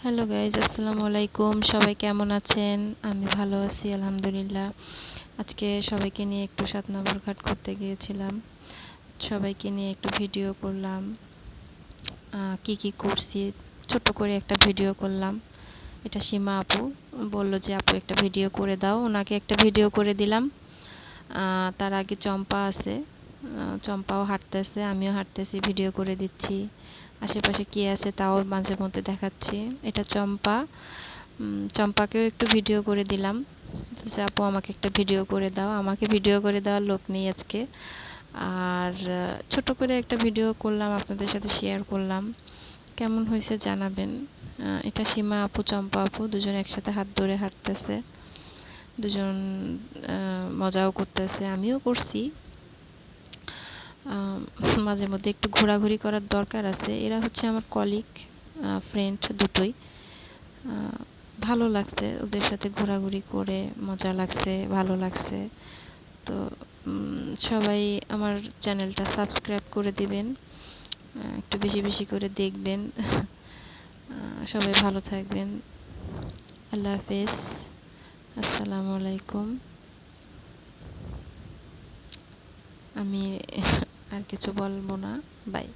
Hello guys, আসসালামু আলাইকুম। সবাই কেমন আছেন? আমি ভালো আছি আলহামদুলিল্লাহ। আজকে সবাইকে নিয়ে একটু ৭ নম্বর ঘাট করতে গিয়েছিলাম। সবাইকে নিয়ে একটু ভিডিও করলাম, কি করছি ছোট্ট করে একটা ভিডিও করলাম। এটা সীমা আপু বলল যে আপু একটা ভিডিও করে দাও, ওনাকে একটা ভিডিও করে দিলাম। তার আগে চম্পা আছে, চম্পাও হাঁটতেছে, আমিও হাঁটতেছি, ভিডিও করে দিচ্ছি। আশেপাশে কে আছে তাও মাঝে মধ্যে দেখাচ্ছি। এটা চম্পা, চম্পাকেও একটু ভিডিও করে দিলাম যে আপু আমাকে একটা ভিডিও করে দাও। আমাকে ভিডিও করে দেওয়ার লোক নেই আজকে। আর ছোট করে একটা ভিডিও করলাম, আপনাদের সাথে শেয়ার করলাম। কেমন হয়েছে জানাবেন। এটা সীমা আপু, চম্পা আপু দুজন একসাথে হাত ধরে হাঁটতেছে, দুজন মজাও করতেছে, আমিও করছি। মাঝে মধ্যে একটু ঘোরাঘুরি করার দরকার আছে। এরা হচ্ছে আমার কলিগ, ফ্রেন্ড দুটোই। ভালো লাগছে ওদের সাথে ঘোরাঘুরি করে, মজা লাগছে, ভালো লাগছে। তো সবাই আমার চ্যানেলটা সাবস্ক্রাইব করে দিবেন, একটু বেশি বেশি করে দেখবেন। সবাই ভালো থাকবেন। আল্লাহ হাফেজ, আসসালামু আলাইকুম। আমি আর কিছু বলবো না, বাই।